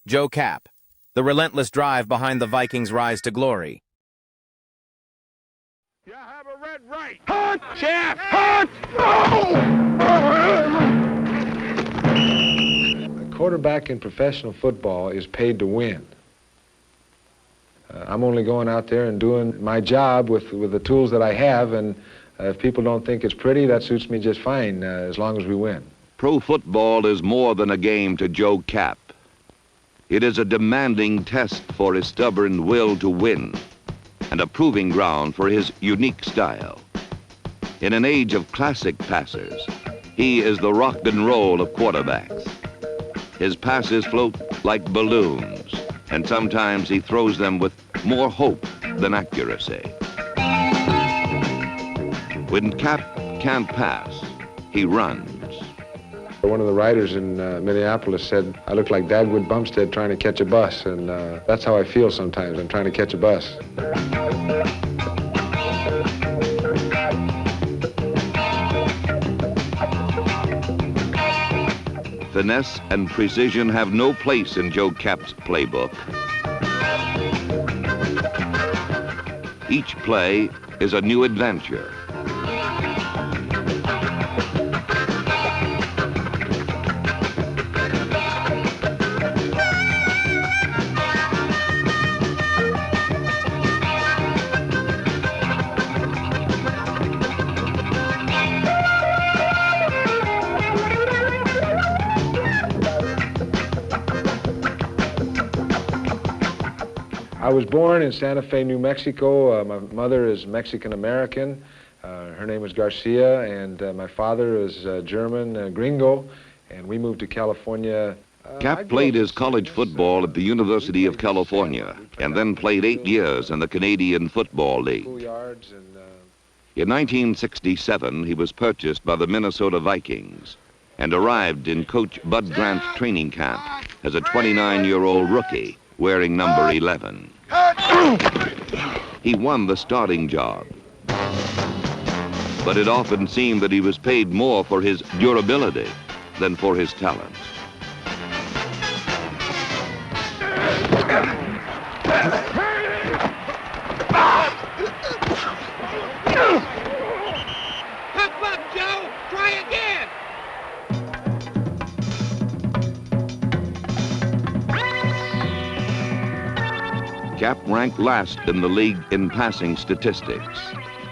Joe Kapp, the relentless drive behind the Vikings' rise to glory. You have a red right. Hunt! Chef! Hunt! A quarterback in professional football is paid to win. I'm only going out there and doing my job with the tools that I have, and if people don't think it's pretty, that suits me just fine, as long as we win. Pro football is more than a game to Joe Kapp. It is a demanding test for his stubborn will to win, and a proving ground for his unique style. In an age of classic passers, he is the rock and roll of quarterbacks. His passes float like balloons, and sometimes he throws them with more hope than accuracy. When Kapp can't pass, he runs. One of the writers in Minneapolis said, I look like Dagwood Bumstead trying to catch a bus, and that's how I feel sometimes. I'm trying to catch a bus. Finesse and precision have no place in Joe Kapp's playbook. Each play is a new adventure. I was born in Santa Fe, New Mexico. My mother is Mexican-American. Her name is Garcia, and my father is German, gringo, and we moved to California. Kapp played his college football at the University of California and then played 8 years in the Canadian Football League. In 1967, he was purchased by the Minnesota Vikings and arrived in Coach Bud Grant's training camp as a 29-year-old rookie wearing number 11. He won the starting job, but it often seemed that he was paid more for his durability than for his talent. Hop up, Joe! Try again! Kapp ranked last in the league in passing statistics,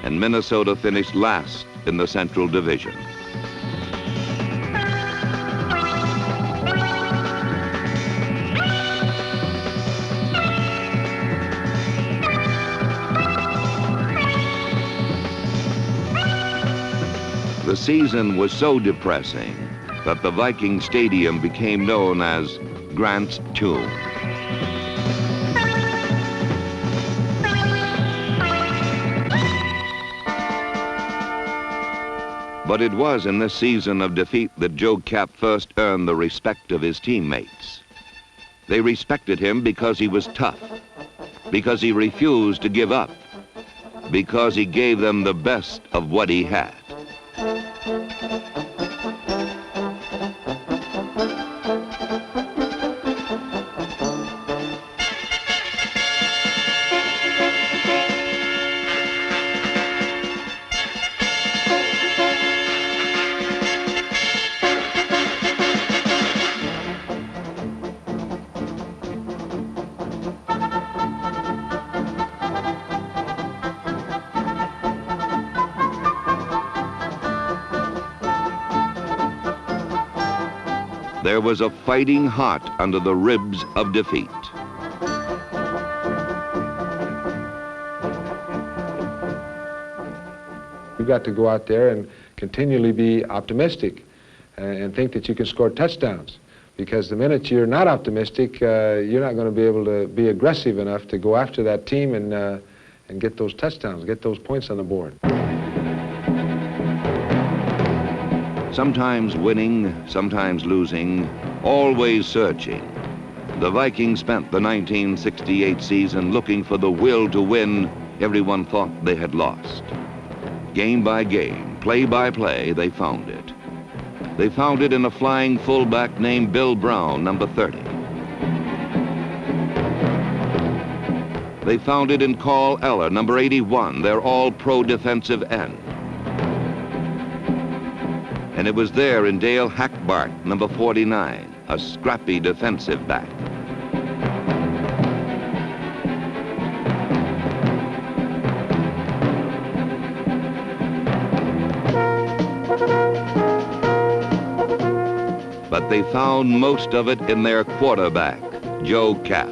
and Minnesota finished last in the Central Division. The season was so depressing that the Viking Stadium became known as Grant's Tomb. But it was in this season of defeat that Joe Kapp first earned the respect of his teammates. They respected him because he was tough, because he refused to give up, because he gave them the best of what he had. There was a fighting heart under the ribs of defeat. You've got to go out there and continually be optimistic and think that you can score touchdowns. Because the minute you're not optimistic, you're not going to be able to be aggressive enough to go after that team and get those touchdowns, get those points on the board. Sometimes winning, sometimes losing, always searching. The Vikings spent the 1968 season looking for the will to win everyone thought they had lost. Game by game, play by play, they found it. They found it in a flying fullback named Bill Brown, number 30. They found it in Carl Eller, number 81, their all-pro defensive end. And it was there in Dale Hackbart, number 49, a scrappy defensive back. But they found most of it in their quarterback, Joe Kapp.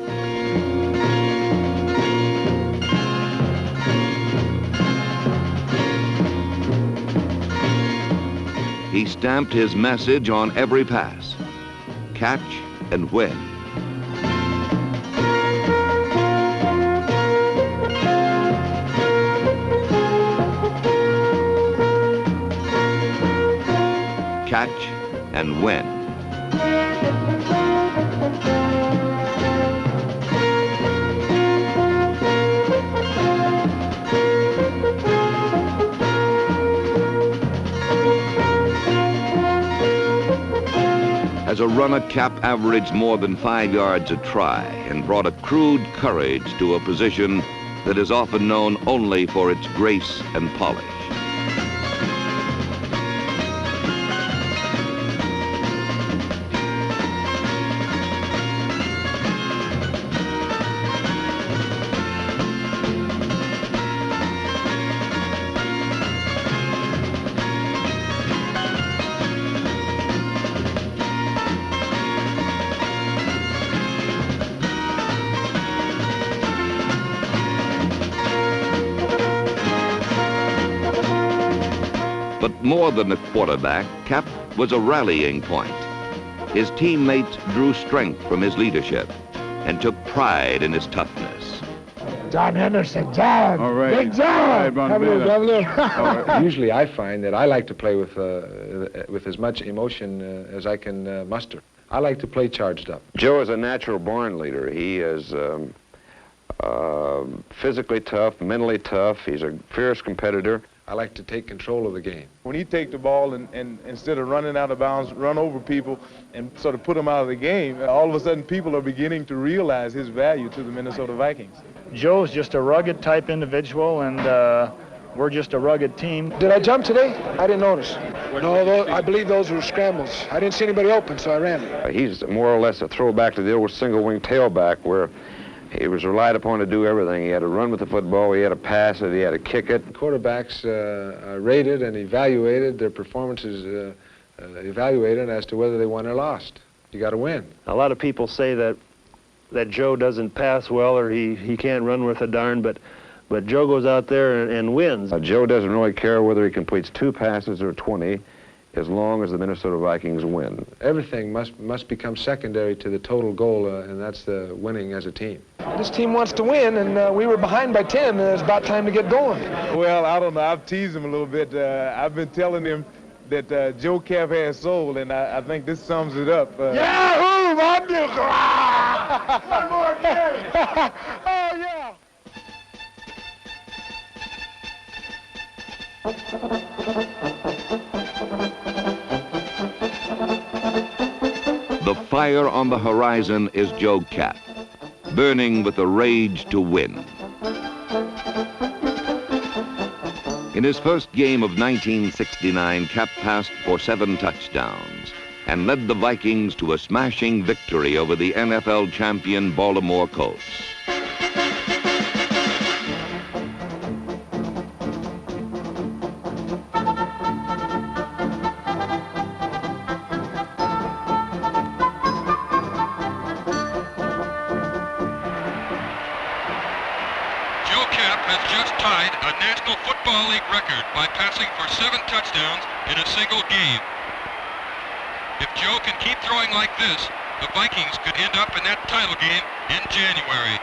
He stamped his message on every pass: catch and win. Catch and win. As a runner, Kapp averaged more than 5 yards a try and brought a crude courage to a position that is often known only for its grace and polish. But more than a quarterback, Kapp was a rallying point. His teammates drew strength from his leadership and took pride in his toughness. John Henderson, John! All right. Big John! All right, Have a little, have a little. Usually I find that I like to play with as much emotion as I can muster. I like to play charged up. Joe is a natural-born leader. He is physically tough, mentally tough. He's a fierce competitor. I like to take control of the game. When he take the ball and instead of running out of bounds, run over people and sort of put them out of the game, all of a sudden people are beginning to realize his value to the Minnesota Vikings. Joe's just a rugged type individual, and we're just a rugged team. Did I jump today? I didn't notice. No, I believe those were scrambles. I didn't see anybody open, so I ran. He's more or less a throwback to the old single-wing tailback where he was relied upon to do everything. He had to run with the football, he had to pass it, he had to kick it. Quarterbacks are rated and evaluated, their performances evaluated as to whether they won or lost. You got to win. A lot of people say that Joe doesn't pass well or he can't run worth a darn, but Joe goes out there and wins. Joe doesn't really care whether he completes 2 passes or 20 as long as the Minnesota Vikings win. Everything must become secondary to the total goal, and that's the winning as a team. This team wants to win, and we were behind by 10, and it's about time to get going. Well, I don't know. I've teased him a little bit. I've been telling him that Joe Kapp has soul, and I think this sums it up. Yahoo! One more game! Oh, yeah! The fire on the horizon is Joe Kapp, burning with the rage to win. In his first game of 1969, Kapp passed for 7 touchdowns and led the Vikings to a smashing victory over the NFL champion Baltimore Colts. Joe Kapp has just tied a National Football League record by passing for 7 touchdowns in a single game. If Joe can keep throwing like this, the Vikings could end up in that title game in January.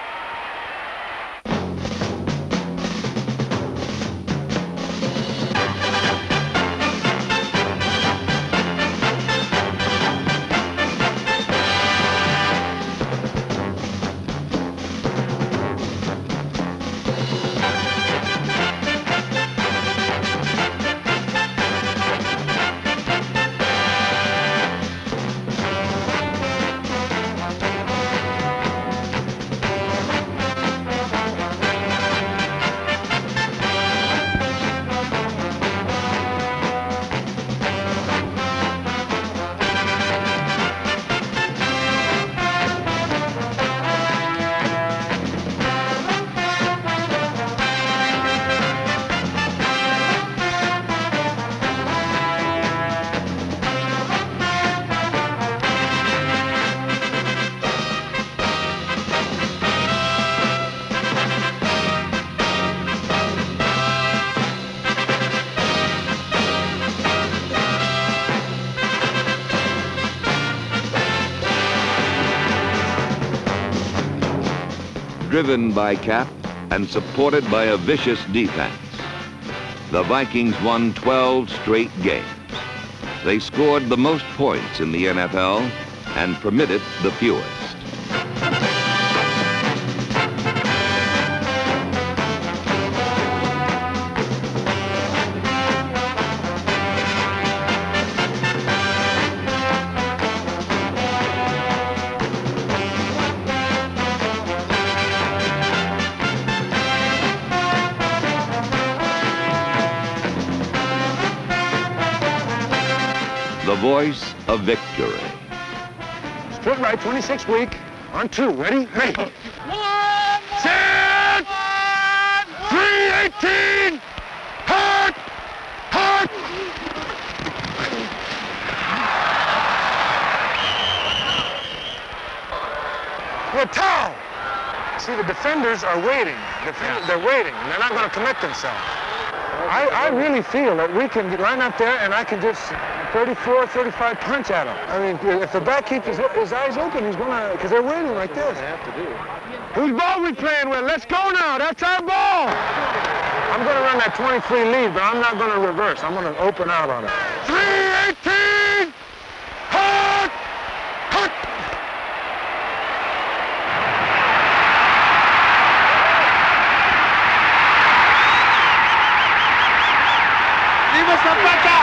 driven by Kapp and supported by a vicious defense. The Vikings won 12 straight games. They scored the most points in the NFL and permitted the fewest. The voice of victory. Split right, 26 week. On 2. Ready? Ready. 1, set! 318! Hard! Hard! We're towel. See, the defenders are waiting. They're waiting. They're not going to commit themselves. I really feel that we can run up there and I can just 34, 35 punch at him. I mean, if the back keeps his eyes open, he's going to, because they're waiting like this. They have to do. Whose ball we playing with? Let's go now. That's our ball. I'm going to run that 23 lead, but I'm not going to reverse. I'm going to open out on it. 318! Hard! Hard! ¡Viva Zapata!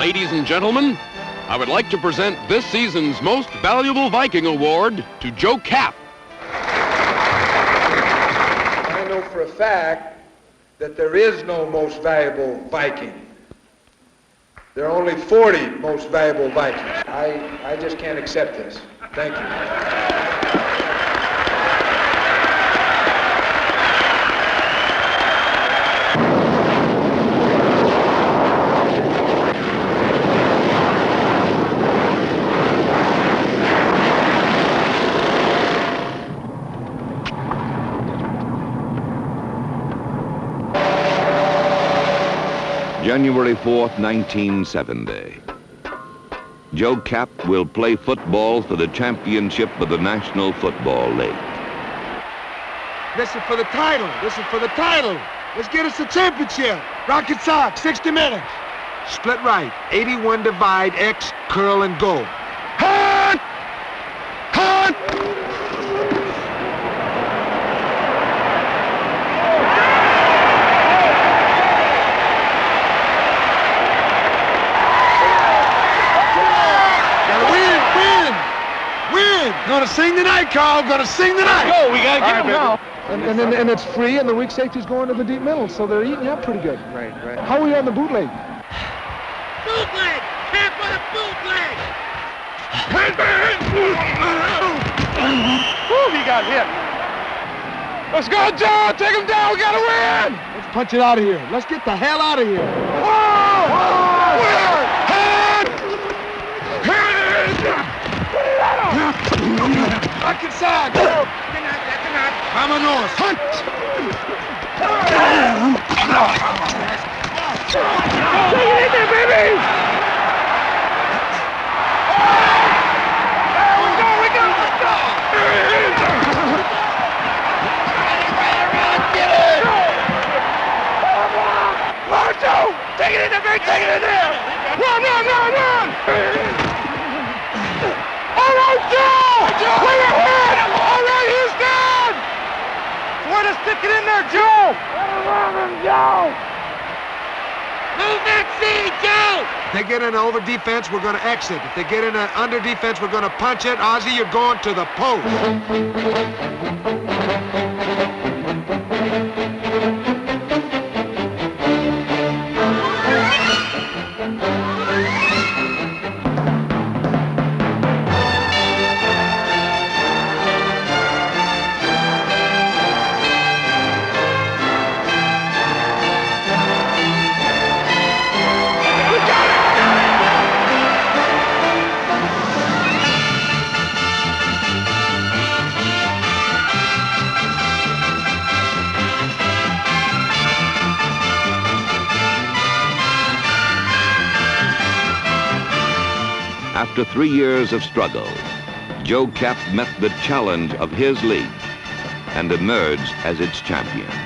Ladies and gentlemen, I would like to present this season's Most Valuable Viking Award to Joe Kapp. I know for a fact that there is no most valuable Viking. There are only 40 most valuable Vikings. I just can't accept this. Thank you. January 4th, 1970. Joe Kapp will play football for the championship of the National Football League. This is for the title. This is for the title. Let's get us the championship. Rocket Sox, 60 minutes. Split right, 81 divide, X, curl, and go. Hard! Hard! Gonna sing tonight, Carl. Gonna sing tonight. Let's go. We gotta get him now. And it's free, and the weak safety's going to the deep middle, so they're eating up pretty good. Right. How are we on the bootleg? Bootleg! Camp on a bootleg! Woo, he got hit. Let's go, Joe. Take him down. We gotta win. Let's punch it out of here. Let's get the hell out of here. Whoa! Back inside! Vámonos! Hunt! Take it in there, baby! There we go! Let's go! Get it! Come on, Joe! Take it in there, baby! Take it in there! Run! All right, Joe! Clear ahead! All right, he's down! Way to stick it in there, Joe! Run him, Joe! Move that seat, Joe! If they get in an over defense, we're going to exit. If they get in an under defense, we're going to punch it. Ozzy, you're going to the post. After 3 years of struggle, Joe Kapp met the challenge of his league and emerged as its champion.